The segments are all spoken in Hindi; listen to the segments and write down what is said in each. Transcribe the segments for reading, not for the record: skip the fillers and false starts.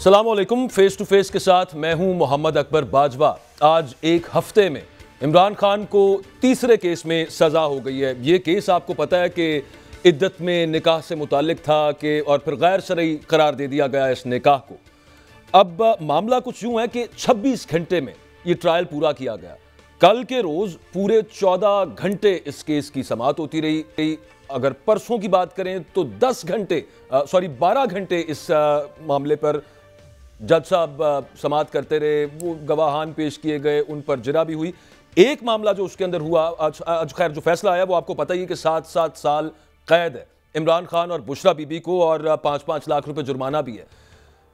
अस्सलाम वालेकुम। फेस टू फेस के साथ मैं हूं मोहम्मद अकबर बाजवा। आज एक हफ्ते में इमरान खान को तीसरे केस में सजा हो गई है। ये केस आपको पता है कि इद्दत में निकाह से मुताल्लिक था कि और फिर गैर शरई करार दे दिया गया इस निकाह को। अब मामला कुछ यूं है कि 26 घंटे में ये ट्रायल पूरा किया गया। कल के रोज पूरे 14 घंटे इस केस की समाअत होती रही। अगर परसों की बात करें तो 12 घंटे इस मामले पर जज साहब समाअत करते रहे। वो गवाहान पेश किए गए, उन पर जिरा भी हुई। एक मामला जो उसके अंदर हुआ, आज खैर जो फैसला आया वो आपको पता ही है कि 7-7 साल कैद है इमरान खान और बुशरा बीबी को, और 5-5 लाख रुपए जुर्माना भी है।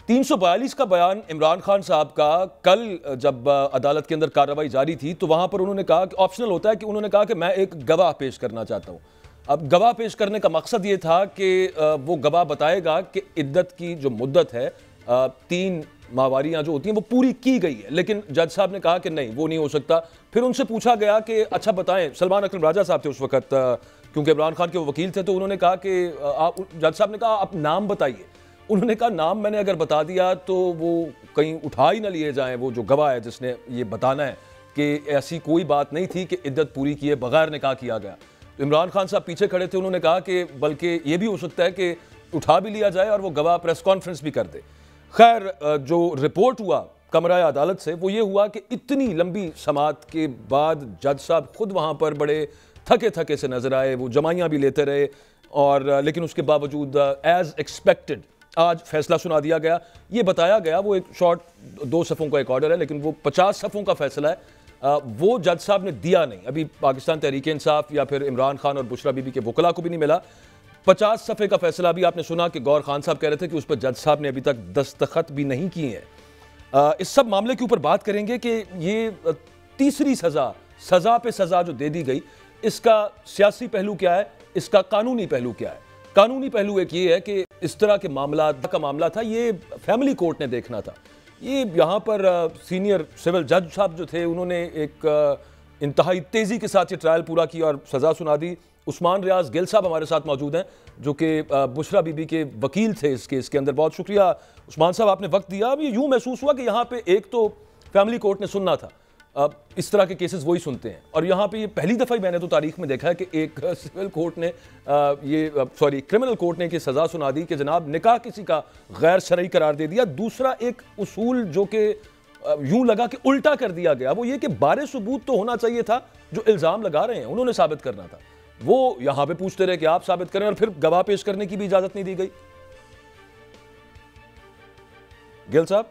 342 का बयान इमरान खान साहब का कल जब अदालत के अंदर कार्रवाई जारी थी तो वहां पर उन्होंने कहा कि ऑप्शनल होता है कि उन्होंने कहा कि मैं एक गवाह पेश करना चाहता हूं। अब गवाह पेश करने का मकसद ये था कि वो गवाह बताएगा कि इद्दत की जो मुद्दत है 3 माहवारियां जो होती हैं वो पूरी की गई है। लेकिन जज साहब ने कहा कि नहीं, वो नहीं हो सकता। फिर उनसे पूछा गया कि अच्छा बताएं, सलमान अकरम राजा साहब थे उस वक्त, क्योंकि इमरान खान के वो वकील थे, तो उन्होंने कहा कि जज साहब ने कहा आप नाम बताइए। उन्होंने कहा नाम मैंने अगर बता दिया तो वो कहीं उठा ही ना लिए जाएं। वो जो गवाह है जिसने ये बताना है कि ऐसी कोई बात नहीं थी कि इद्दत पूरी किए बगैर निकाह किया गया। तो इमरान खान साहब पीछे खड़े थे। उन्होंने कहा कि बल्कि ये भी हो सकता है कि उठा भी लिया जाए और वो गवाह प्रेस कॉन्फ्रेंस भी कर दे। खैर जो रिपोर्ट हुआ कमरा अदालत से वो ये हुआ कि इतनी लंबी समाअत के बाद जज साहब खुद वहाँ पर बड़े थके थके से नजर आए। वो जमाइयाँ भी लेते रहे और लेकिन उसके बावजूद एज एक्सपेक्टेड आज फैसला सुना दिया गया। ये बताया गया, वो एक शॉर्ट 2 सफ़ों का एक ऑर्डर है, लेकिन वो 50 सफ़ों का फैसला है। वो जज साहब ने दिया नहीं। अभी पाकिस्तान तहरीक इंसाफ या फिर इमरान खान और बुशरा बीबी के वकला को भी नहीं मिला। 50 सफ़े का फैसला भी आपने सुना कि गौर खान साहब कह रहे थे कि उस पर जज साहब ने अभी तक दस्तखत भी नहीं किए हैं। इस सब मामले के ऊपर बात करेंगे कि ये तीसरी सज़ा पे सज़ा जो दे दी गई, इसका सियासी पहलू क्या है, इसका कानूनी पहलू क्या है। कानूनी पहलू एक ये है कि इस तरह के मामला था, ये फैमिली कोर्ट ने देखना था। ये यहाँ पर सीनियर सिविल जज साहब जो थे उन्होंने एक इंतहाई तेज़ी के साथ ये ट्रायल पूरा किया और सज़ा सुना दी। उस्मान रियाज गिल साहब हमारे साथ मौजूद हैं जो कि बुशरा बीबी के वकील थे इस केस के अंदर। बहुत शुक्रिया उस्मान साहब, आपने वक्त दिया। अब ये यूँ महसूस हुआ कि यहाँ पे एक तो फैमिली कोर्ट ने सुनना था, इस तरह के केसेस वही सुनते हैं, और यहाँ पे ये पहली दफ़ा ही मैंने तो तारीख में देखा है कि एक सिविल कोर्ट ने क्रिमिनल कोर्ट ने कि सज़ा सुना दी कि जनाब निकाह किसी का गैर शरई करार दे दिया। दूसरा एक उसूल जो कि यूं लगा कि उल्टा कर दिया गया, वो ये कि बारे सबूत तो होना चाहिए था। जो इल्ज़ाम लगा रहे हैं उन्होंने साबित करना था, वो यहां पे पूछते रहे कि आप साबित करें, और फिर गवाह पेश करने की भी इजाजत नहीं दी गई। गिल साहब,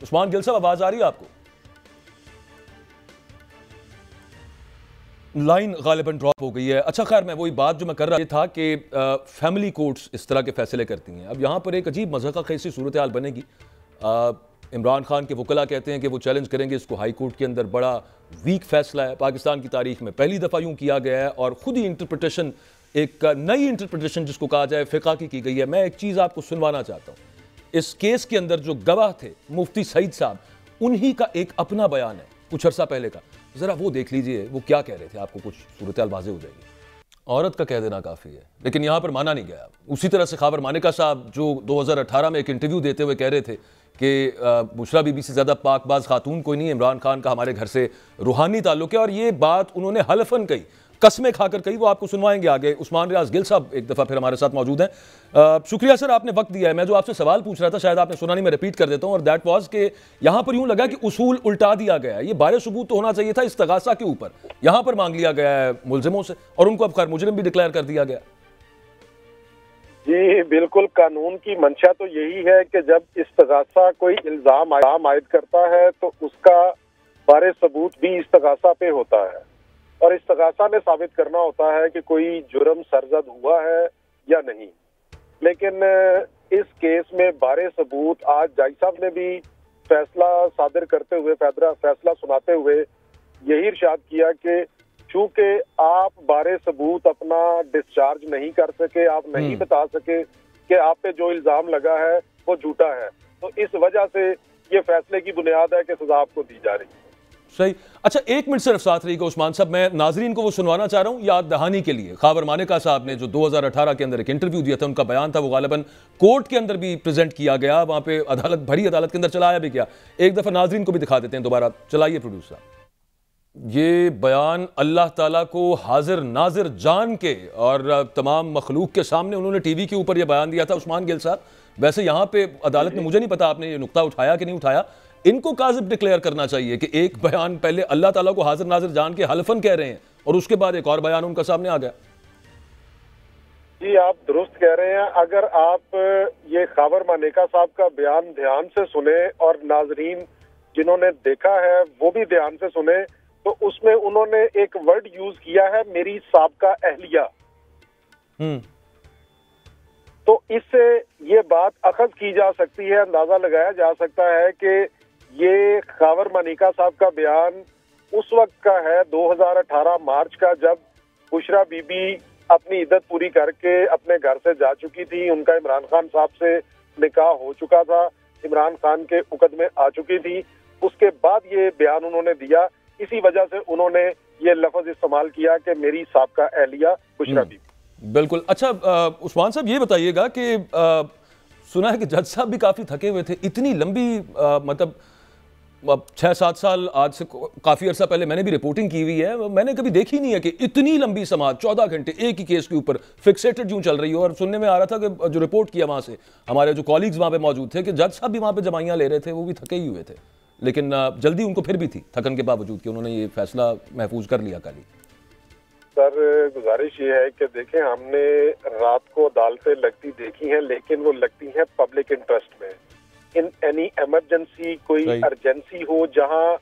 उस्मान गिल साहब, आवाज आ रही है आपको? लाइन गालिबन ड्रॉप हो गई है। अच्छा खैर, मैं वही बात जो मैं कर रहा था कि फैमिली कोर्ट्स इस तरह के फैसले करती हैं। अब यहां पर एक अजीब मज़हक़ा कैसी सूरत हाल बनेगी। इमरान खान के वकला कहते हैं कि वो चैलेंज करेंगे इसको। हाई कोर्ट के अंदर बड़ा वीक फैसला है, पाकिस्तान की तारीख में पहली दफ़ा यूं किया गया है, और खुद ही इंटरप्रिटेशन, एक नई इंटरप्रिटेशन जिसको कहा जाए फ़िक़ा की गई है। मैं एक चीज़ आपको सुनवाना चाहता हूँ। इस केस के अंदर जो गवाह थे मुफ्ती सईद साहब, उन्हीं का एक अपना बयान है कुछ अर्सा पहले का, ज़रा वो देख लीजिए वो क्या कह रहे थे, आपको कुछ सूरत हाल वाज़ेह हो जाएगी। औरत का कह देना काफ़ी है, लेकिन यहाँ पर माना नहीं गया। उसी तरह से खाबर मानिका साहब जो 2018 में एक इंटरव्यू देते हुए कह रहे थे कि बुशरा बीबी से ज़्यादा पाकबाज खातून कोई नहीं, इमरान खान का हमारे घर से रूहानी ताल्लुक है, और ये बात उन्होंने हलफन कही, कसमें खाकर कही। वो आपको सुनवाएंगे आगे। उस्मान रियाज गिल साहब एक दफ़ा फिर हमारे साथ मौजूद हैं। शुक्रिया सर, आपने वक्त दिया है। मैं जो आपसे सवाल पूछ रहा था शायद आपने सुना नहीं, मैं रिपीट कर देता हूँ, और दैट वाज कि यहाँ पर यूँ लगा कि उसूल उल्टा दिया गया है। ये बारे सबूत तो होना चाहिए था इस्तगासा के ऊपर, यहाँ पर मांग लिया गया है मुलजिमों से, और उनको अब खैर मुजरिम भी डिक्लेयर कर दिया गया। जी बिल्कुल, कानून की मंशा तो यही है कि जब इस्तगासा कोई इल्जाम आयद करता है तो उसका बारे सबूत भी इस्तगासा पे होता है, और इस्तगासा ने साबित करना होता है कि कोई जुर्म सरजद हुआ है या नहीं। लेकिन इस केस में बारे सबूत, आज जज साहब ने भी फैसला सादर करते हुए, फैसला सुनाते हुए यही इरशाद किया कि चूंकि आप बारे सबूत अपना डिस्चार्ज नहीं कर सके, आप नहीं बता सके कि आप पे जो इल्जाम लगा है वो झूठा है, तो इस वजह से ये फैसले की बुनियाद है कि सजा आपको दी जा रही है। सही। अच्छा, एक मिनट सिर्फ साथ रहिएगा उस्मान साहब, मैं नाजरीन को वो सुनवाना चाह रहा हूँ याद दहानी के लिए। खावर मानेका साहब ने जो 2018 के अंदर एक इंटरव्यू दिया था, उनका बयान था, वो गालिबन कोर्ट के अंदर भी प्रेजेंट किया गया, वहां पे अदालत, भरी अदालत के अंदर चलाया भी गया। एक दफा नाजरीन को भी दिखा देते हैं दोबारा, चलाइए प्रोड्यूसर। ये बयान अल्लाह ताला को हाजिर नाजिर जान के और तमाम मखलूक के सामने उन्होंने टीवी के ऊपर यह बयान दिया था उस्मान गिल साहब। वैसे यहाँ पे अदालत ने, मुझे नहीं पता आपने ये नुक्ता उठाया कि नहीं उठाया, इनको काजिब डिक्लेयर करना चाहिए कि एक बयान पहले अल्लाह ताला को हाजिर नाजिर जान के हल्फन कह रहे हैं और उसके बाद एक और बयान उनका सामने आ गया। जी, आप दुरुस्त कह रहे हैं। अगर आप ये खावर मानेका साहब का बयान ध्यान से सुने और नाजरीन जिन्होंने देखा है वो भी ध्यान से सुने, तो उसमें उन्होंने एक वर्ड यूज किया है, मेरी साबका अहलिया। तो इससे ये बात अखज़ की जा सकती है, अंदाजा लगाया जा सकता है कि ये खावर मानेका साहब का बयान उस वक्त का है 2018 मार्च का, जब बुशरा बीबी अपनी इद्दत पूरी करके अपने घर से जा चुकी थी। उनका इमरान खान साहब से निकाह हो चुका था, इमरान खान के मुकदमे आ चुकी थी। उसके बाद ये बयान उन्होंने दिया, इसी वजह से उन्होंने ये लफ्ज इस्तेमाल किया कि मेरी साबका अहलिया बुशरा बीबी। बिल्कुल। अच्छा उस्मान साहब, ये बताइएगा कि सुना है कि जज साहब भी काफी थके हुए थे। इतनी लंबी मतलब 6-7 साल, आज से काफी अरसा पहले मैंने भी रिपोर्टिंग की हुई है, मैंने कभी देखी नहीं है कि इतनी लंबी समाअत 14 घंटे एक ही केस के ऊपर फिक्सेटेड यूं चल रही हो। और सुनने में आ रहा था कि जो रिपोर्ट किया वहां से हमारे जो कॉलीग्स वहां पे मौजूद थे कि जज साहब भी वहां पे जमाइयां ले रहे थे, वो भी थके ही हुए थे, लेकिन जल्दी उनको फिर भी थी थकन के बावजूद कि उन्होंने ये फैसला महफूज कर लिया। कल सर, गुजारिश ये है कि देखें, हमने रात को अदालतें लगती देखी हैं, लेकिन वो लगती हैं पब्लिक इंटरेस्ट में। इन एनी इमरजेंसी, कोई अर्जेंसी हो, जहां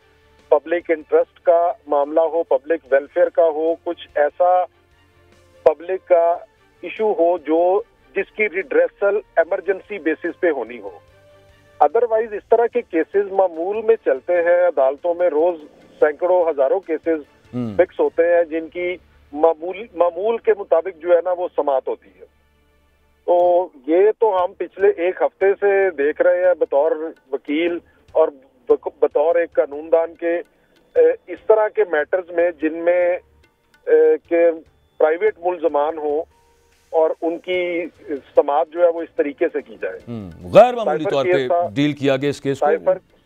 पब्लिक इंटरेस्ट का मामला हो, पब्लिक वेलफेयर का हो, कुछ ऐसा पब्लिक का इशू हो जो जिसकी रिड्रेसल इमरजेंसी बेसिस पे होनी हो। अदरवाइज इस तरह के केसेस मामूल में चलते हैं अदालतों में, रोज सैकड़ों हजारों केसेस फिक्स होते हैं जिनकी मामूल के मुताबिक जो है ना वो समाअत होती है। तो ये तो हम पिछले एक हफ्ते से देख रहे हैं बतौर वकील और बतौर एक कानूनदान के, इस तरह के मैटर्स में जिनमें के प्राइवेट मुल्ज़मान हो और उनकी समाअत जो है वो इस तरीके से की जाए। गैर मामूली तौर पे डील किया गया इस केस को।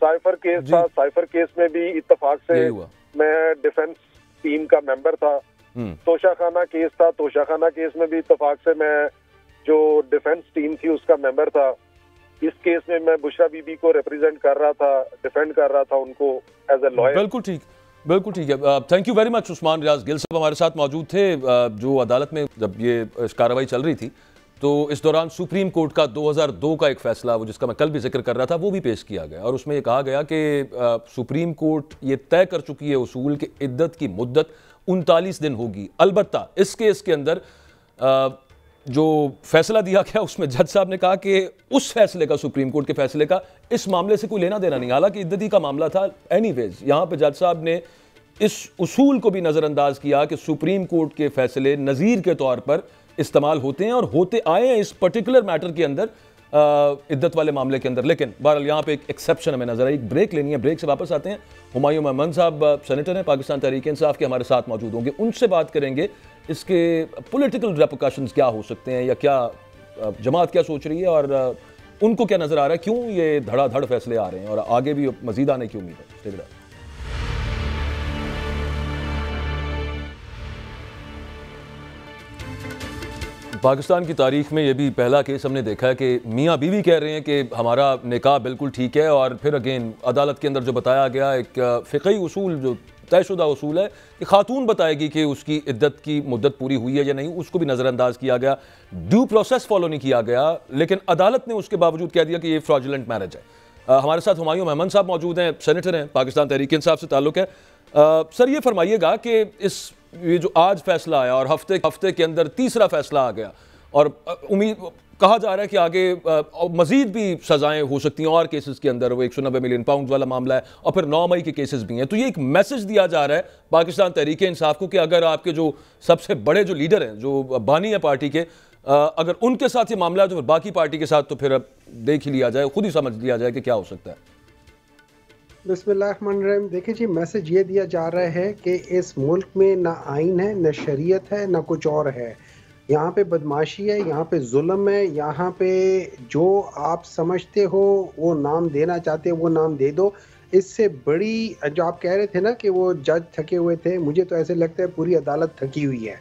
साइफर केस था, साइफर केस में भी इत्तेफाक से मैं डिफेंस टीम का मेंबर था। तोशाखाना केस था, तोशाखाना केस में भी इत्तेफाक से मैं जो डिफेंस टीम थी उसका मेंबर था। इस केस में मैं बुशरा बीबी को रिप्रेजेंट कर रहा था, डिफेंड कर रहा था उनको एज ए लॉयर। बिल्कुल ठीक, बिल्कुल ठीक है। Thank you very much. Usman Riaz Gill साहब हमारे साथ मौजूद थे जो अदालत में जब ये कार्रवाई चल रही थी, तो इस दौरान सुप्रीम कोर्ट का 2002 का एक फैसला, वो जिसका मैं कल भी जिक्र कर रहा था, वो भी पेश किया गया और उसमें ये कहा गया कि सुप्रीम कोर्ट ये तय कर चुकी है उसूल कि इद्दत की मुद्दत 39 दिन होगी। अलबत्ता इस केस के अंदर जो फैसला दिया गया उसमें जज साहब ने कहा कि उस फैसले का, सुप्रीम कोर्ट के फैसले का इस मामले से कोई लेना देना नहीं। हालांकि इद्दती का मामला था। एनीवेज यहां पे जज साहब ने इस उसूल को भी नज़रअंदाज किया कि सुप्रीम कोर्ट के फैसले नज़ीर के तौर पर इस्तेमाल होते हैं और होते आए हैं इस पर्टिकुलर मैटर के अंदर, इद्दत वाले मामले के अंदर। लेकिन बहरहाल यहाँ पे एक एक्सेप्शन हमें नजर आई। एक ब्रेक लेनी है, ब्रेक से वापस आते हैं। हुमायूं महमूद साहब सेनेटर हैं, पाकिस्तान तहरीक इंसाफ के, हमारे साथ मौजूद होंगे। उनसे बात करेंगे इसके पॉलिटिकल रेपरकशंस क्या हो सकते हैं, या क्या जमात क्या सोच रही है और उनको क्या नजर आ रहा है, क्यों ये धड़ाधड़ फैसले आ रहे हैं और आगे भी मजीद आने की उम्मीद है। पाकिस्तान की तारीख में यह भी पहला केस हमने देखा है कि मियाँ बीवी कह रहे हैं कि हमारा निकाह बिल्कुल ठीक है, और फिर अगेन अदालत के अंदर जो बताया गया एक फ़िक़ही उसूल, जो तयशुदा उसूल है कि खातून बताएगी कि उसकी इद्दत की मुद्दत पूरी हुई है या नहीं, उसको भी नज़रअंदाज किया गया। ड्यू प्रोसेस फॉलो नहीं किया गया, लेकिन अदालत ने उसके बावजूद कह दिया कि ये फ्रॉडुलेंट मैरिज है। हमारे साथ हुमायूं महमूद साहब मौजूद हैं, सेनेटर हैं, पाकिस्तान तहरीक इंसाफ से ताल्लुक़ है। सर ये फरमाइएगा कि ये जो आज फैसला आया और हफ्ते के अंदर तीसरा फैसला आ गया, और उम्मीद कहा जा रहा है कि आगे मजीद भी सजाएं हो सकती हैं और केसेस के अंदर, वो 190 मिलियन पाउंड वाला मामला है और फिर 9 मई के केसेस भी हैं। तो ये एक मैसेज दिया जा रहा है पाकिस्तान तहरीक इंसाफ को कि अगर आपके जो सबसे बड़े जो लीडर हैं, जो बानी है पार्टी के, अगर उनके साथ ये मामला है तो फिर बाकी पार्टी के साथ तो फिर अब देख ही लिया जाए, खुद ही समझ लिया जाए कि क्या हो सकता है। बिस्मिल्लाहिर्रहमानिर्रहीम। देखिए जी, मैसेज ये दिया जा रहा है कि इस मुल्क में ना आइन है, ना शरीयत है, ना कुछ और है। यहाँ पे बदमाशी है, यहाँ पे जुल्म है, यहाँ पे जो आप समझते हो वो नाम देना चाहते हो वो नाम दे दो। इससे बड़ी जो आप कह रहे थे ना कि वो जज थके हुए थे, मुझे तो ऐसे लगता है पूरी अदालत थकी हुई है।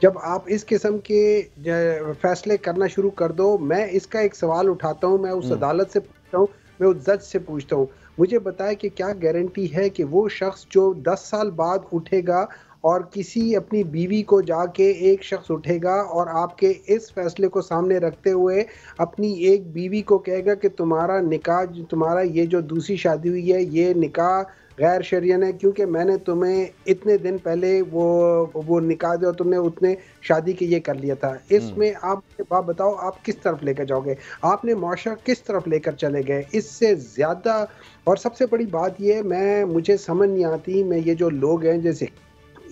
जब आप इस किस्म के फैसले करना शुरू कर दो, मैं इसका एक सवाल उठाता हूँ, मैं उस अदालत से पूछता हूँ, मैं उस जज से पूछता हूँ, मुझे बताएं कि क्या गारंटी है कि वो शख्स जो 10 साल बाद उठेगा और किसी अपनी बीवी को जाके एक शख्स उठेगा और आपके इस फैसले को सामने रखते हुए अपनी एक बीवी को कहेगा कि तुम्हारा निकाह, तुम्हारा ये जो दूसरी शादी हुई है, ये निकाह गैर शरियन है क्योंकि मैंने तुम्हें इतने दिन पहले वो निकाह दिया, तुमने उतने शादी के ये कर लिया था। इसमें आप बात बताओ, आप किस तरफ लेकर जाओगे? आपने मुआशरा किस तरफ लेकर चले गए? इससे ज़्यादा और सबसे बड़ी बात ये, मुझे समझ नहीं आती, मैं ये जो लोग हैं जैसे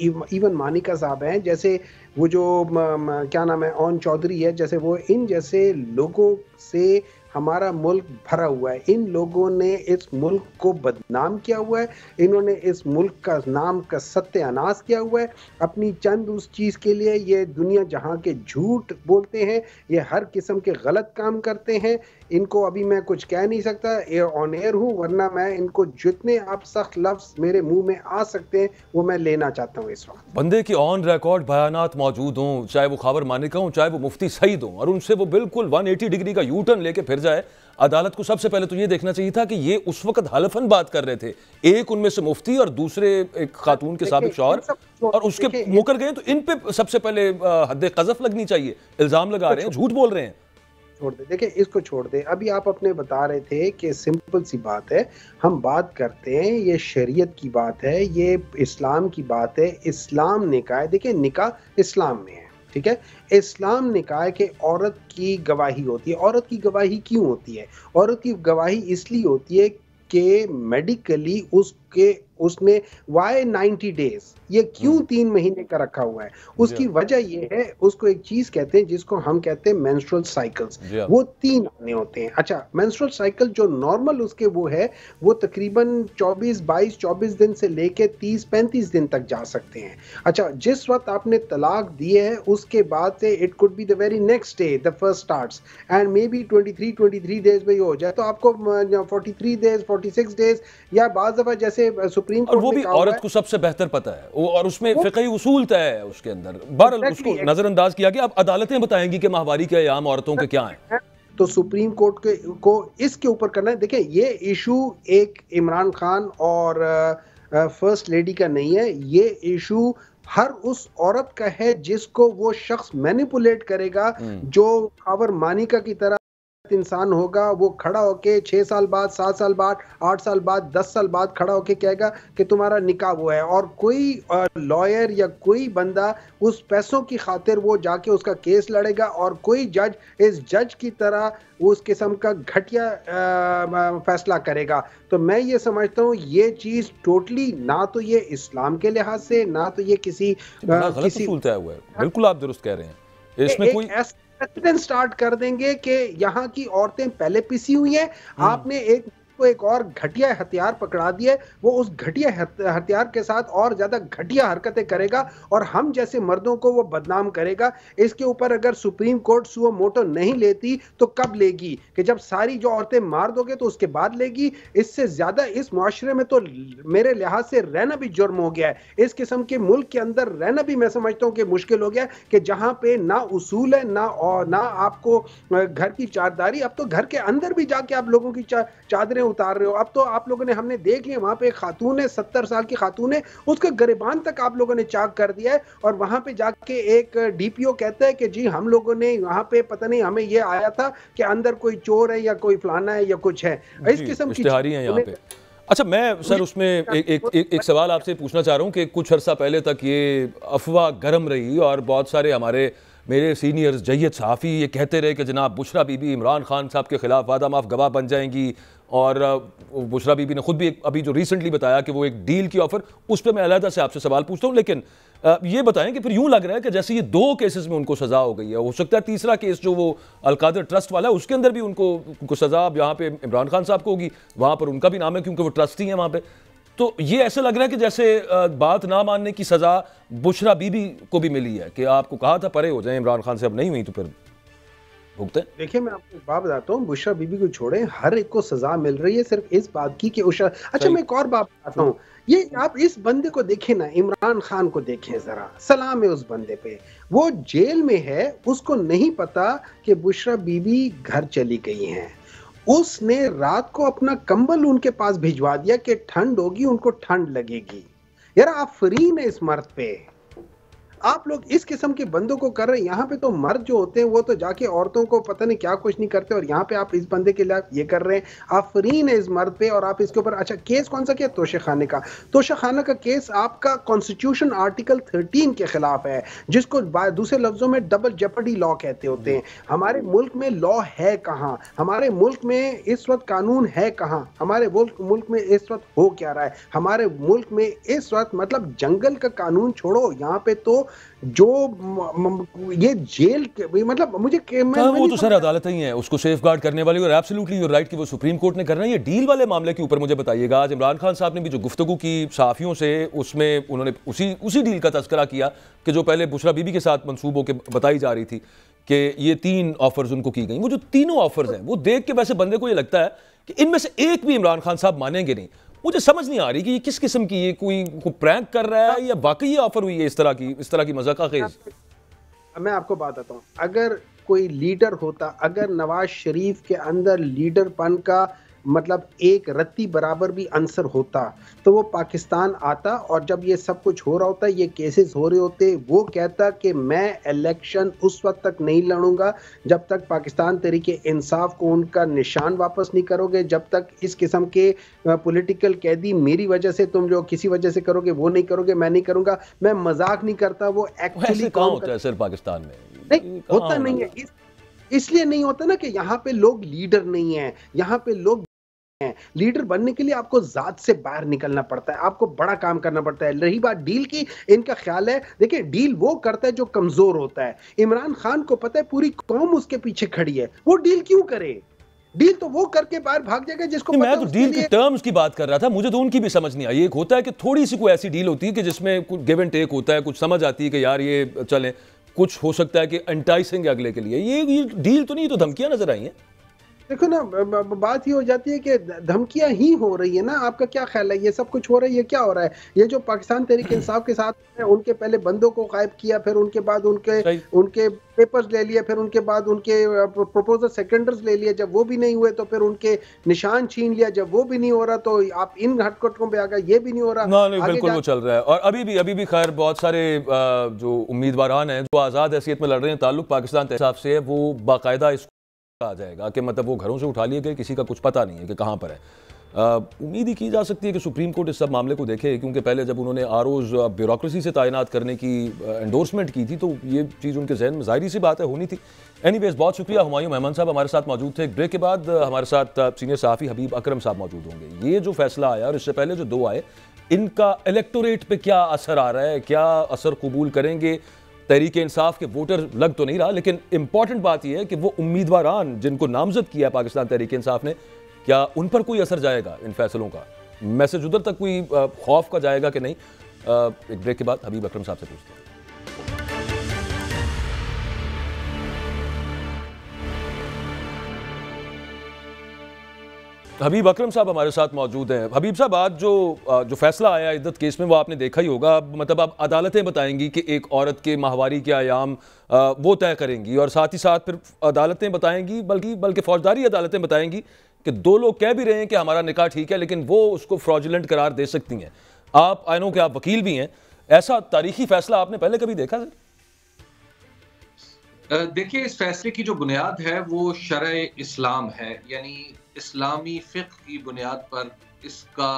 इवन मानिका साहब हैं, जैसे वो जो क्या नाम है, ओन चौधरी है, जैसे वो इन जैसे लोगों से हमारा मुल्क भरा हुआ है। इन लोगों ने इस मुल्क को बदनाम किया हुआ है, इन्होंने इस मुल्क का नाम का सत्यानाश किया हुआ है अपनी चंद उस चीज़ के लिए। ये दुनिया जहाँ के झूठ बोलते हैं, ये हर किस्म के गलत काम करते हैं। इनको अभी मैं कुछ कह नहीं सकता, ये ऑन एयर हूँ, वरना मैं इनको जितने आप सख्त लफ्ज़ मेरे मुंह में आ सकते हैं वो मैं लेना चाहता हूँ इस वक्त। बंदे की ऑन रिकॉर्ड बयानात मौजूद हों, चाहे वो खबर मानिका हों, चाहे वो मुफ्ती सईद हों, और उनसे वो बिल्कुल 180 डिग्री का यू टर्न लेके फिर जाए। अदालत को सबसे पहले तो ये देखना चाहिए था कि ये उस वक्त हलफन बात कर रहे थे, एक उनमें से मुफ्ती और दूसरे एक खातून के साबिक शौहर, और उसके मुकर गए, तो इन पे सबसे पहले हद क़ज़फ़ लगनी चाहिए। इल्ज़ाम लगा रहे हैं, झूठ बोल रहे हैं। छोड़ दे, देखिए इसको छोड़ दे। अभी आप अपने बता रहे थे कि सिंपल सी बात है, हम बात करते हैं, ये शरीयत की बात है, ये इस्लाम की बात है। इस्लाम निकाह, देखिए निकाह इस्लाम में है, ठीक है। इस्लाम निकाह है कि औरत की गवाही होती है। औरत की गवाही क्यों होती है? औरत की गवाही इसलिए होती है कि मेडिकली उसने वाई 90 डेज, ये क्यों 3 महीने का रखा हुआ है? उसकी वजह ये है, उसको एक चीज कहते हैं जिसको हम कहते हैं मेंस्ट्रुअल साइकिल्स। वो 3 आने होते हैं। अच्छा, मेंस्ट्रुअल साइकिल जो नॉर्मल उसके वो है, वो तकरीबन 24 दिन से लेके 30-35 दिन तक जा सकते हैं। अच्छा, जिस वक्त आपने तलाक दी है उसके बाद से it could be the very next day the first starts and may be 23 days में हो जाए, तो आपको 43 डेज 46 डेज या बाज़ दफा जैसे सुप्रीम कोर्ट, और वो भी औरत को सबसे बेहतर पता है, और उसमें फ़िक़ही उसूल तय है उसके अंदर। बहरहाल उसको नजरअंदाज किया गया। अब अदालतें बताएंगी कि माहवारी के अयाम औरतों के क्या हैं। तो सुप्रीम कोर्ट को इसके ऊपर करना है। देखिए, ये इशू एक इमरान खान और फर्स्ट लेडी का नहीं है, ये इशू हर उस औरत का है जिसको वो शख्स मैनिपुलेट करेगा, जो खबर मानिका की तरह इंसान होगा। वो खड़ा होके 6 साल बाद, 7 साल बाद, 8 साल बाद, 10 साल बाद खड़ा होके कहेगा कि तुम्हारा निकाह हुआ है, और कोई लॉयर या कोई बंदा उस पैसों की खातिर वो जाके उसका केस लड़ेगा, और कोई जज इस जज की तरह उस किस्म का घटिया फैसला करेगा। तो मैं ये समझता हूँ ये चीज टोटली, ना तो ये इस्लाम के लिहाज से, ना तो ये किसी गलत उसूल तय हुआ है। बिल्कुल आप दुरुस्त कह रहे हैं। इसमें कोई प्रेसिडेंट स्टार्ट कर देंगे कि यहाँ की औरतें पहले पिसी हुई हैं, आपने एक और घटिया हथियार पकड़ा दिया, वो उस घटिया हथियार के साथ और ज्यादा घटिया हरकतें करेगा और हम जैसे मर्दों को वो बदनाम करेगा। इसके ऊपर अगर सुप्रीम कोर्ट सुओ मोटो नहीं लेती तो कब लेगी? कि जब सारी जो औरतें मार दोगे तो उसके बाद लेगी। इससे ज्यादा इस मुआशरे में तो मेरे लिहाज से रहना भी जुर्म हो गया है। इस किस्म के मुल्क के अंदर रहना भी मैं समझता हूँ कि मुश्किल हो गया, कि जहां पे ना उसूल है, ना आपको घर की चारदारी, अब तो घर के अंदर भी जाके आप लोगों की चादरें उतार रहे हो। अब तो आप लोगों ने, हमने देख लिया, वहां पे एक खातून है, 70 साल की खातून है, उसका गिरेबान तक आप लोगों ने चाक कर दिया है, और वहां पे जाके एक डीपीओ कहता है कि जी हम लोगों ने वहां पे पता नहीं, हमें ये आया था कि अंदर कोई चोर है या कोई फलाना है या कुछ है, इस किस्म की इश्तिहारी है यहाँ पे। अच्छा, मैं सर उसमें एक सवाल आपसे पूछना चाह रहा हूँ कि कुछ अर्सा पहले तक ये अफवाह गर्म रही और बहुत सारे हमारे मेरे सीनियर्स जय्यद सहाफ़ी ये कहते रहे कि जनाब बुशरा बीबी इमरान खान साहब के खिलाफ वादा माफ गवाह बन जाएंगी, और बुशरा बीबी ने खुद भी अभी जो रिसेंटली बताया कि वो एक डील की ऑफर, उस पर मैं अलहदा से आपसे सवाल पूछता हूँ। लेकिन ये बताएं कि फिर यूं लग रहा है कि जैसे ये 2 केसेस में उनको सजा हो गई है, हो सकता है तीसरा केस जो वो अलकादर ट्रस्ट वाला है उसके अंदर भी उनको सजा अब यहाँ पे इमरान खान साहब को होगी, वहां पर उनका भी नाम है क्योंकि वो ट्रस्टी है वहां पे। तो ये ऐसा लग रहा है कि जैसे बात ना मानने की सजा बुशरा बीबी को भी मिली है कि आपको कहा था परे हो जाए इमरान खान से, अब नहीं हुई तो फिर भुगते। देखिए मैं आपको एक बात बताता हूँ, बुशरा बीबी को छोड़े हर एक को सजा मिल रही है सिर्फ इस बात की कि उषा। अच्छा मैं एक और बात बताता हूँ, ये आप इस बंदे को देखें ना, इमरान खान को देखें जरा, सलाम है उस बंदे पे, वो जेल में है, उसको नहीं पता कि बुशरा बीबी घर चली गई हैं। उसने रात को अपना कंबल उनके पास भिजवा दिया कि ठंड होगी, उनको ठंड लगेगी। यार आफरीन है इस मर्द पे। आप लोग इस किस्म के बंदों को कर रहे हैं। यहाँ पे तो मर्द जो होते हैं वो तो जाके औरतों को पता नहीं क्या कुछ नहीं करते, और यहाँ पे आप इस बंदे के लिए ये कर रहे हैं। आफरीन है इस मर्द पे। और आप इसके ऊपर अच्छा केस कौन सा किया? तोशाखाने का। तोशाखाना का केस आपका कॉन्स्टिट्यूशन आर्टिकल 13 के खिलाफ है, जिसको दूसरे लफ्जों में डबल जेपरडी लॉ कहते होते हैं। हमारे मुल्क में लॉ है कहाँ? हमारे मुल्क में इस वक्त कानून है कहाँ? हमारे मुल्क में इस वक्त हो क्या रहा है? हमारे मुल्क में इस वक्त मतलब जंगल का कानून छोड़ो, यहाँ पे तो जो ये जेल मतलब मुझे वो तो सर अदालत ही है उसको सेफ गार्ड करने वाली, और एब्सोल्युटली यूर राइट कि वो सुप्रीम कोर्ट ने करना है। ये डील वाले मामले के ऊपर मुझे बताइएगा, आज इमरान खान साहब ने भी जो गुफ्तगू की सहाफियों से, उसमें उन्होंने उसी डील का तज़किरा किया कि जो पहले बुशरा बीबी के साथ मंसूब होकर बताई जा रही थी कि ये 3 ऑफर्स उनको की गई। वो जो तीनों ऑफर्स हैं वो देख के वैसे बंदे को ये लगता है कि इनमें से एक भी इमरान खान साहब मानेंगे नहीं। मुझे समझ नहीं आ रही कि ये किस किस्म की, ये कोई प्रैंक कर रहा है या वाकई ये ऑफर हुई है इस तरह की मजाक़-खेज़। मैं आपको बात बताता हूँ, अगर कोई लीडर होता, अगर नवाज शरीफ के अंदर लीडरपन का मतलब एक रत्ती बराबर भी अंसर होता तो वो पाकिस्तान आता, और जब ये सब कुछ हो रहा होता, ये केसेस हो रहे होते, वो कहता कि मैं इलेक्शन उस वक्त तक नहीं लड़ूंगा जब तक पाकिस्तान तरीके इंसाफ को उनका निशान वापस नहीं करोगे, जब तक इस किस्म के पॉलिटिकल कैदी मेरी वजह से, तुम जो किसी वजह से करोगे वो नहीं करोगे, मैं नहीं करूंगा। मैं मजाक नहीं करता, वो एक्चुअली कहाँ होता है सर पाकिस्तान में? नहीं होता नहीं है। इसलिए नहीं होता ना कि यहाँ पे लोग लीडर नहीं है, यहाँ पे लोग हैं। लीडर बनने के लिए आपको जात से बाहर निकलना पड़ता है, आपको बड़ा काम करना पड़ता है। रही बात डील की, इनका ख्याल है, देखिए डील वो करता है जो कमजोर होता है। इमरान खान को पता है पूरी कौम उसके पीछे खड़ी है, वो डील क्यों करे? डील तो वो करके बाहर भाग जाएगा जिसको मैं तो डील की टर्म्स की बात कर रहा था, मुझे तो उनकी भी समझ नहीं आई। एक होता है कि थोड़ी सी कोई ऐसी डील होती है कि जिसमें कुछ गिव एंड टेक होता है, कुछ समझ आती है कि यार ये चलें, कुछ हो सकता है कि एंटाइसिंग है अगले के लिए। ये डील तो नहीं, तो धमकियां नजर आई हैं। देखो ना, बात ही हो जाती है कि धमकियां ही हो रही है ना। आपका क्या ख्याल है ये सब कुछ हो रहा है, ये क्या हो रहा है? ये जो पाकिस्तान तहरीक इंसाफ के साथ है, उनके पहले बंदों को गायब किया, फिर उनके बाद उनके पेपर्स ले लिए, फिर उनके बाद उनके प्रपोजल सेकेंडर्स ले लिए, जब वो भी नहीं हुए तो फिर उनके निशान छीन लिया, जब वो भी नहीं हो रहा तो आप इन हटकटों पे आ गए, ये भी नहीं हो रहा। नहीं, बिल्कुल वो चल रहा है। और अभी भी खैर बहुत सारे जो उम्मीदवारान हैं जो आज़ाद हैसियत में लड़ रहे हैं, ताल्लुक पाकिस्तान के हिसाब से है, वो बाकायदा इसको आ जाएगा कि मतलब वो घरों से उठा लिए गए, किसी का कुछ पता नहीं है कि कहाँ पर है। उम्मीद ही की जा सकती है कि सुप्रीम कोर्ट इस सब मामले को देखे, क्योंकि पहले जब उन्होंने आरओज ब्यूरोक्रेसी से तैनात करने की एंडोर्समेंट की थी तो ये चीज़ उनके जहन में जाहिर सी बात है होनी थी। एनीवेज बहुत शुक्रिया, हुमायूं मेहमान साहब हमारे साथ मौजूद थे। एक ब्रेक के बाद हमारे साथ सीनियर सहाफ़ी हबीब अकरम साहब मौजूद होंगे। ये जो फैसला आया और इससे पहले जो 2 आए, इनका इलेक्टोरेट पे क्या असर आ रहा है, क्या असर कबूल करेंगे? तहरीक इंसाफ के वोटर लग तो नहीं रहा, लेकिन इंपॉर्टेंट बात यह है कि वो उम्मीदवारान जिनको नामजद किया पाकिस्तान तहरीक इंसाफ ने, क्या उन पर कोई असर जाएगा इन फैसलों का? मैसेज उधर तक कोई खौफ का जाएगा कि नहीं? एक ब्रेक के बाद हबीब अकरम साहब से पूछते हैं। हबीब अकरम साहब हमारे साथ मौजूद हैं। हबीब साहब, आज जो फैसला आया इद्दत केस में वो आपने देखा ही होगा। मतलब अब अदालतें बताएंगी कि एक औरत के माहवारी के आयाम वो तय करेंगी, और साथ ही साथ फिर अदालतें बताएंगी, बल्कि फौजदारी अदालतें बताएंगी कि 2 लोग कह भी रहे हैं कि हमारा निकाह ठीक है, लेकिन वो उसको फ्रॉडुलेंट करार दे सकती हैं। आप आई नो कि आप वकील भी हैं, ऐसा तारीखी फैसला आपने पहले कभी देखा सर? देखिए, इस फैसले की जो बुनियाद है वो शरअ इस्लाम है, यानी इस्लामी फ़िक़्ह की बुनियाद पर इसका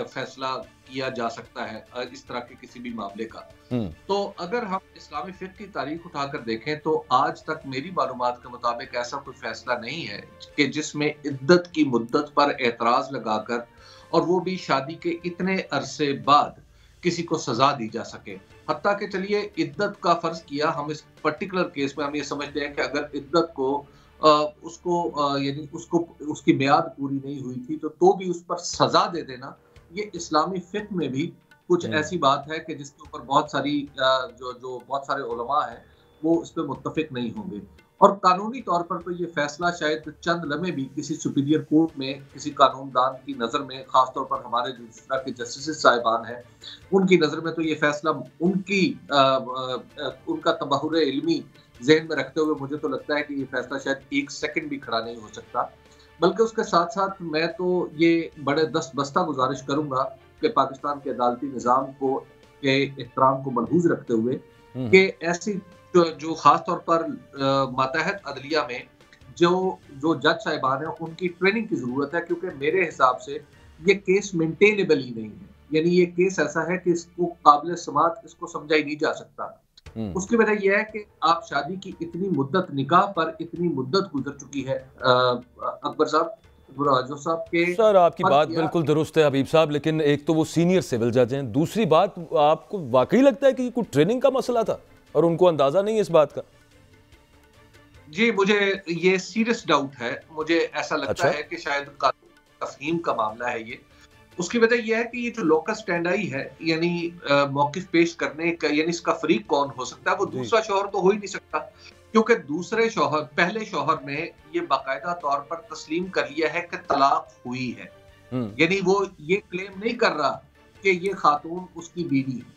फैसला किया जा सकता है इस तरह के किसी भी मामले का। हम्म। तो अगर हम इस्लामी फ़िक़्ह की तारीख़ उठाकर देखें तो आज तक मेरी मालूमात के मुताबिक ऐसा कोई फैसला नहीं है कि जिसमें इद्दत की मुद्दत पर एतराज़ लगाकर और वो भी शादी के इतने अरसे बाद किसी को सज़ा दी जा सके। हत्ता कि चलिए इद्दत का फ़र्ज़ किया, हम इस पर्टिकुलर केस में हम ये समझते हैं कि अगर इद्दत को यानी उसको उसकी मियाद पूरी नहीं हुई थी तो भी उस पर सज़ा दे देना, ये इस्लामी फ़िक़्ह में भी कुछ ऐसी बात है कि जिसके ऊपर बहुत सारी जो बहुत सारे उलमा हैं वो इस पे मुत्तफ़िक़ नहीं होंगे। और कानूनी तौर पर तो ये फैसला शायद चंद लम्हे भी किसी सुपीरियर कोर्ट में किसी कानूनदान की नज़र में, ख़ास तौर पर हमारे जो इस तरह के जस्टिस साहिबान हैं उनकी नज़र में तो ये फैसला उनका तबहुर इल्मी ज़हन में रखते हुए मुझे तो लगता है कि ये फैसला शायद 1 सेकंड भी खड़ा नहीं हो सकता। बल्कि उसके साथ-साथ मैं तो ये बड़े दस्तबस्ता गुज़ारिश करूँगा कि पाकिस्तान के अदालती निज़ाम के एहतराम को मलहूज़ रखते हुए कि ऐसी जो ख़ास तौर पर मातहत अदलिया में जो जज साहिबान हैं उनकी ट्रेनिंग की ज़रूरत है, क्योंकि मेरे हिसाब से ये केस मेंटेनेबल ही नहीं है। यानी ये केस ऐसा है कि इसको काबिल समात इसको समझा ही नहीं जा सकता। उसकी वजह यह है कि आप शादी की इतनी मुद्दत, निकाह पर इतनी मुद्दत गुजर चुकी है अकबर साहब, जो साहब के सर आपकी बात बिल्कुल दुरुस्त है हबीब साहब, लेकिन एक तो वो सीनियर सिविल जज हैं, दूसरी बात आपको वाकई लगता है कि कोई ट्रेनिंग का मसला था और उनको अंदाजा नहीं है इस बात का? जी, मुझे ये सीरियस डाउट है। मुझे ऐसा लगता है कि शायद कानून तफहीम का मामला है ये। उसकी वजह यह है कि ये जो लोकस स्टैंडाई है, यानी मौक़िफ़ पेश करने का, यानी इसका फरीक कौन हो सकता है? वो दूसरा शौहर तो हो ही नहीं सकता, क्योंकि दूसरे शौहर, पहले शौहर ने ये बाकायदा तौर पर तस्लीम कर लिया है कि तलाक हुई है। यानी वो ये क्लेम नहीं कर रहा कि ये खातून उसकी बीवी है,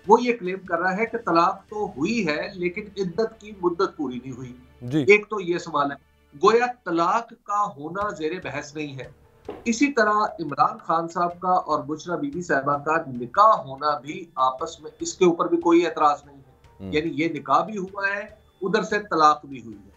वो ये क्लेम कर रहा है कि तलाक तो हुई है लेकिन इद्दत की मुद्दत पूरी नहीं हुई। एक तो ये सवाल है, गोया तलाक का होना ज़ेरे बहस नहीं है। इसी तरह इमरान खान साहब का और बुशरा बीबी साहिबा का निकाह होना भी आपस में, इसके ऊपर भी कोई एतराज नहीं है। यानी ये निकाह भी हुआ है, उधर से तलाक भी हुई है।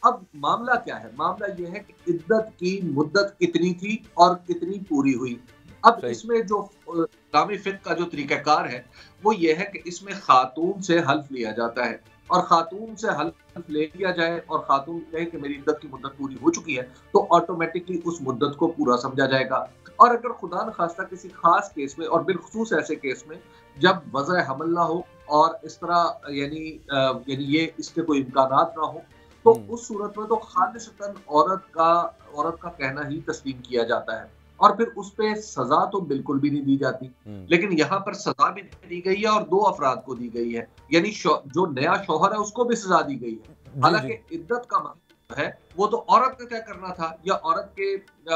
अब मामला क्या है? मामला ये है कि इद्दत की मुद्दत कितनी थी और कितनी पूरी हुई। अब इसमें जो इस्लामी फ़िक़्ह का जो तरीक़ाकार है वो ये है कि इसमें खातून से हल्फ लिया जाता है, और खातून से हल्फ ले लिया जाए और खातून कहे कि मेरी इद्दत की मुद्दत पूरी हो चुकी है तो ऑटोमेटिकली उस मुद्दत को पूरा समझा जाएगा। और अगर खुदा न खास्ता किसी खास केस में, और बिलखुसूस ऐसे केस में जब वज़अ हमल ना हो और इस तरह यानी ये इसके कोई इम्कानात ना हो, तो उस सूरत में तो खालिसतन औरत का कहना ही तस्लीम किया जाता है, और फिर उस पे सजा तो बिल्कुल भी नहीं दी जाती। लेकिन यहाँ पर सजा भी दी गई है और 2 अफराद को दी गई है, यानी जो नया शौहर है उसको भी सजा दी गई है। हालांकि इद्दत का मतलब है वो तो औरत ने तय करना था, या औरत के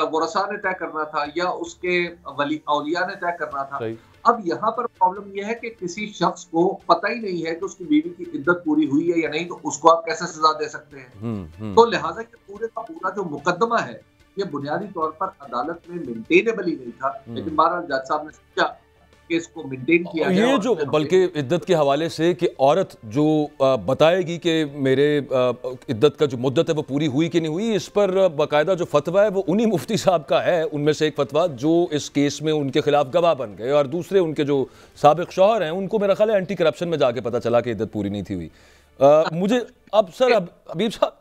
वरसा ने तय करना था, या उसके वली औलिया ने तय करना था। अब यहाँ पर प्रॉब्लम यह है कि किसी शख्स को पता ही नहीं है कि उसकी बीवी की इद्दत पूरी हुई है या नहीं, तो उसको आप कैसे सजा दे सकते हैं? तो लिहाजा ये पूरे का पूरा जो मुकदमा है ये बुनियादी तौर पर अदालत में मेंटेनेबल ही नहीं था, लेकिन बहरहाल जज साहब ने सोचा कि इसको मेंटेन किया जाए। ये जो बल्कि इद्दत के हवाले से कि औरत जो बताएगी कि मेरे इद्दत का जो मुद्दत है वो पूरी हुई कि नहीं हुई, इस पर बाकायदा जो फतवा है वो उन्हीं मुफ्ती साहब का है, उनमें से एक फतवा जो इस केस में उनके खिलाफ गवाह बन गए, और दूसरे उनके जो साबिक शौहर हैं उनको मेरा ख्याल है एंटी करप्शन में जाके पता चला कि इद्दत पूरी नहीं थी हुई। मुझे अब सर हबीब साहब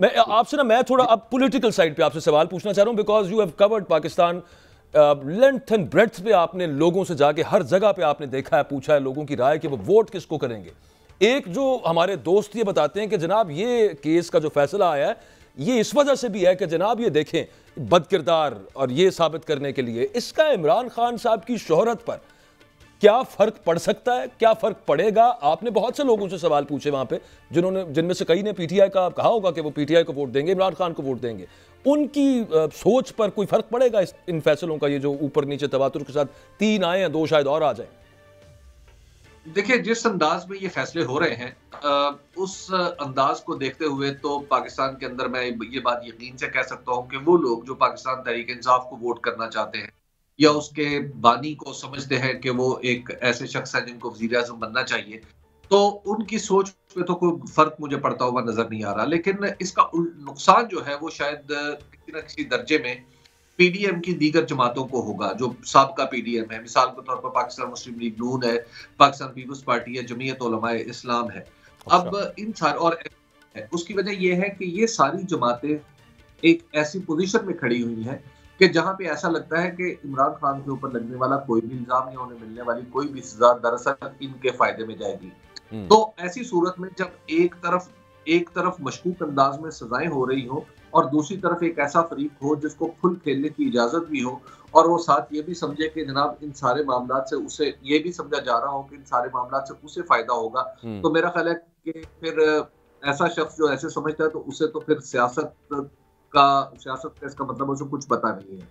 मैं आपसे मैं थोड़ा अब पॉलिटिकल साइड पे आपसे सवाल पूछना चाह रहा हूं, because you have covered Pakistan length and breadth पे, आपने लोगों से जाके हर जगह पे आपने देखा है, पूछा है लोगों की राय कि वो वोट किसको करेंगे। एक जो हमारे दोस्त ये बताते हैं कि जनाब ये केस का जो फैसला आया है ये इस वजह से भी है कि जनाब ये देखें बदकिरदार, और ये साबित करने के लिए इसका इमरान खान साहब की शोहरत पर क्या फर्क पड़ सकता है, क्या फर्क पड़ेगा? आपने बहुत से लोगों से सवाल पूछे वहां पे जिनमें से कई ने पीटीआई का कहा होगा कि वो पीटीआई को वोट देंगे, इमरान खान को वोट देंगे। उनकी सोच पर कोई फर्क पड़ेगा इन फैसलों का? ये जो ऊपर नीचे तवातुर के साथ 3 आए हैं, 2 शायद और आ जाए। देखिए, जिस अंदाज में ये फैसले हो रहे हैं उस अंदाज को देखते हुए तो पाकिस्तान के अंदर मैं ये बात यकीन से कह सकता हूँ कि वो लोग जो पाकिस्तान तहरीक इंसाफ को वोट करना चाहते हैं या उसके बानी को समझते हैं कि वो एक ऐसे शख्स है जिनको वज़ीर-ए-आज़म बनना चाहिए, तो उनकी सोच पे तो कोई फर्क मुझे पड़ता हुआ नजर नहीं आ रहा, लेकिन इसका नुकसान जो है वो शायद किसी न किसी दर्जे में पीडीएम की दीगर जमातों को होगा, जो साबका पीडीएम है। मिसाल के तौर पर पाकिस्तान मुस्लिम लीग नून है, पाकिस्तान पीपल्स पार्टी है, जमीयत उलमाए इस्लाम है। अब इन सारे और उसकी वजह यह है कि ये सारी जमातें एक ऐसी पोजीशन में खड़ी हुई हैं कि जहां पे ऐसा लगता है कि इमरान खान के ऊपर लगने वाला कोई भी इल्जाम या उन्हें मिलने वाली कोई भी सजा दरअसल इनके फायदे में जाएगी। तो ऐसी सूरत में जब एक तरफ मशकूक अंदाज में सजाएं हो रही हो और दूसरी तरफ एक ऐसा फरीक हो जिसको खुल खेलने की इजाजत भी हो, और वो साथ ये भी समझे कि जनाब इन सारे मामला से उसे ये भी समझा जा रहा हो कि इन सारे मामला से उसे फायदा होगा, तो मेरा ख्याल है कि फिर ऐसा शख्स जो ऐसे समझता है तो उसे तो फिर सियासत का इसका मतलब उसे कुछ पता नहीं है।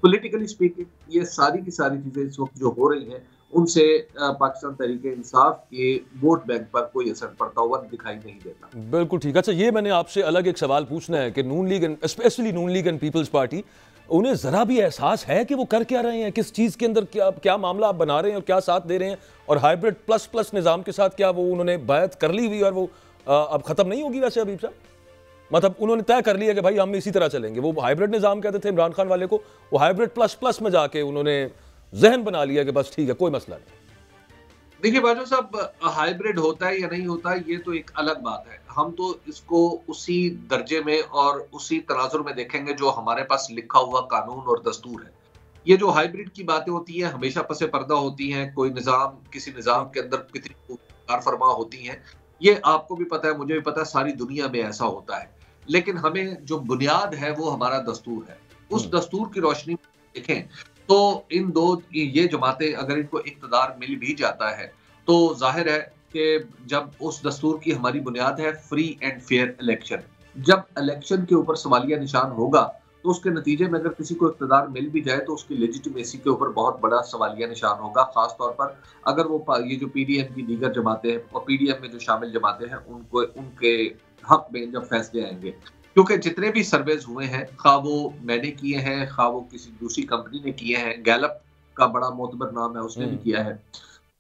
पॉलिटिकली स्पीकिंग ये सारी की सारी चीजें इस वक्त जो हो रही हैं उनसे पाकिस्तान तहरीके इंसाफ के वोट बैंक पर कोई असर पड़ता हुआ दिखाई नहीं देता। बिल्कुल ठीक। अच्छा, ये मैंने आपसे अलग एक सवाल पूछना है कि Noon League, specially Noon League and People's Party, उन्हें जरा भी एहसास है कि वो कर क्या रहे हैं, किस चीज के अंदर क्या मामला आप बना रहे हैं और क्या साथ दे रहे हैं, और हाइब्रिड प्लस प्लस निजाम के साथ क्या वो उन्होंने बैत कर ली हुई और वो अब खत्म नहीं होगी? वैसे अभी साहब मतलब उन्होंने तय कर लिया कि भाई हम इसी तरह चलेंगे। वो हाइब्रिड निजाम कहते थे इमरान खान वाले को, वो हाइब्रिड प्लस प्लस में जाके उन्होंने जहन बना लिया कि बस ठीक है, कोई मसला नहीं। देखिए बाजवा साहब, हाइब्रिड होता है या नहीं होता है ये तो एक अलग बात है। हम तो इसको उसी दर्जे में और उसी तनाजुर में देखेंगे जो हमारे पास लिखा हुआ कानून और दस्तूर है। ये जो हाइब्रिड की बातें होती हैं हमेशा पसे पर्दा होती हैं, कोई निजाम किसी निजाम के अंदर कितनी कारफरमा होती हैं, ये आपको भी पता है, मुझे भी पता है, सारी दुनिया में ऐसा होता है। लेकिन हमें जो बुनियाद है वो हमारा दस्तूर है। उस दस्तूर की रोशनी में देखें तो इन दो ये जमातें अगर इनको इक्तदार मिल भी जाता है तो जाहिर है कि जब उस दस्तूर की हमारी बुनियाद है फ्री एंड फेयर इलेक्शन, जब इलेक्शन के ऊपर सवालिया निशान होगा तो उसके नतीजे में अगर किसी को इक्तदार मिल भी जाए तो उसकी लेजिटिमेसी के ऊपर बहुत बड़ा सवालिया निशान होगा, खास तौर पर अगर वो ये जो पीडीएम की दीगर जमातें हैं और पीडीएम में जो शामिल जमातें हैं उनको उनके हक में जब फैसले आएंगे। क्योंकि जितने भी सर्वेज हुए हैं, खा वो मैंने किए हैं, खा वो किसी दूसरी कंपनी ने किए हैं, गैलप का बड़ा मोतबर नाम है उसने भी किया है,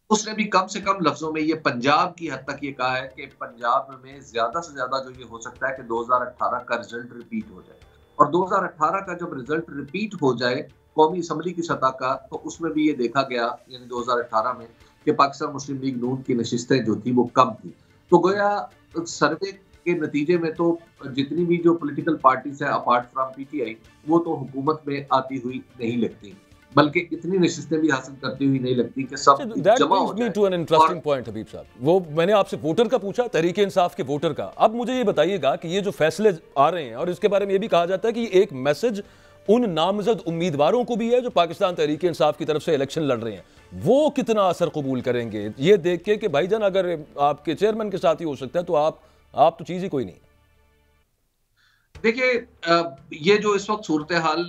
उसने भी कम से कम लफ्जों में ये पंजाब की हद तक ये कहा है कि पंजाब में ज्यादा से ज्यादा जो ये हो सकता है कि 2018 का रिजल्ट रिपीट हो जाए। और 2018 का जब रिजल्ट रिपीट हो जाए कौमी असम्बली की सतह का, तो उसमें भी ये देखा गया यानी 2018 में कि पाकिस्तान मुस्लिम लीग नून की नशिस्तें जो थी वो कम थी। तो गोया सर्वे के नतीजे में तो जितनी भी जो पॉलिटिकल पार्टीज है अपार्ट फ्रॉम पीटीआई वो तो हुकूमत में आती हुई नहीं लगती, बल्कि इतनी नशिस्तें भी हासिल करती हुई नहीं लगती कि सब जमा हो जाए। टू एन इंटरेस्टिंग पॉइंट हबीब साहब, वो मैंने आपसे वोटर का पूछा, तहरीके इंसाफ के वोटर का। अब मुझे ये बताइएगा कि ये जो फैसले आ रहे हैं और इसके बारे में ये भी कहा जाता है कि एक मैसेज उन नामजद उम्मीदवारों को भी है जो पाकिस्तान तहरीके इंसाफ की तरफ से इलेक्शन लड़ रहे हैं, वो कितना असर कबूल करेंगे ये देख के कि भाईजान अगर आपके चेयरमैन के साथ ही हो सकता है तो आप तो चीज ही कोई नहीं। देखिए ये जो इस वक्त सूरत हाल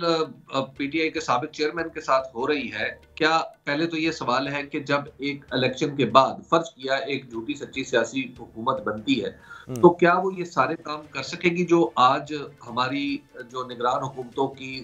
पीटीआई के साबिक चेयरमैन के साथ हो रही है, क्या पहले तो ये सवाल है कि जब एक इलेक्शन के बाद फर्ज किया एक झूठी सच्ची सियासी हुकूमत बनती है तो क्या वो ये सारे काम कर सकेगी जो आज हमारी जो निगरान हुकूमतों की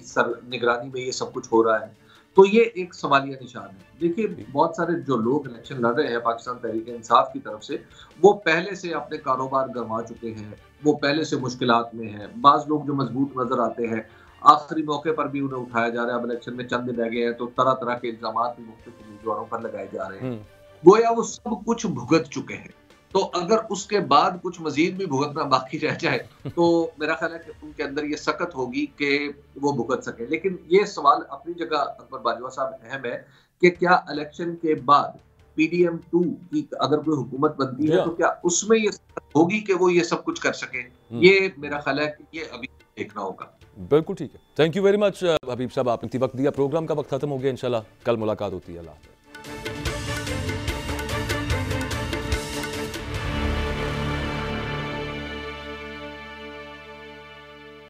निगरानी में ये सब कुछ हो रहा है? तो ये एक सवालिया निशान है। देखिए बहुत सारे जो लोग इलेक्शन लड़ रहे हैं पाकिस्तान तहरीके इंसाफ की तरफ से, वो पहले से अपने कारोबार गंवा चुके हैं, वो पहले से मुश्किलात में हैं। बाज लोग जो मजबूत नजर आते हैं आखिरी मौके पर भी उन्हें उठाया जा रहा है। अब इलेक्शन में चंद दिन रह गए हैं तो तरह तरह के इल्जाम भी मुख्तलिफ उम्मीदवारों पर लगाए जा रहे हैं। गोया वो सब कुछ भुगत चुके हैं, तो अगर उसके बाद कुछ मजीद भी भुगतना बाकी रह जाए तो मेरा ख्याल है कि उनके अंदर ये सकत होगी कि वो भुगत सके। लेकिन ये सवाल अपनी जगह अकबर बाजवा साहब अहम है कि क्या इलेक्शन के बाद पीडीएम 2 की अगर कोई हुकूमत बनती है तो क्या उसमें ये होगी कि वो ये सब कुछ कर सके? ये मेरा ख्याल है कि ये अभी देखना होगा। बिल्कुल ठीक है, थैंक यू वेरी मच हबीब साहब, आपने वक्त दिया। प्रोग्राम का वक्त खत्म हो गया, इंशाल्लाह कल मुलाकात होती है। अल्लाह।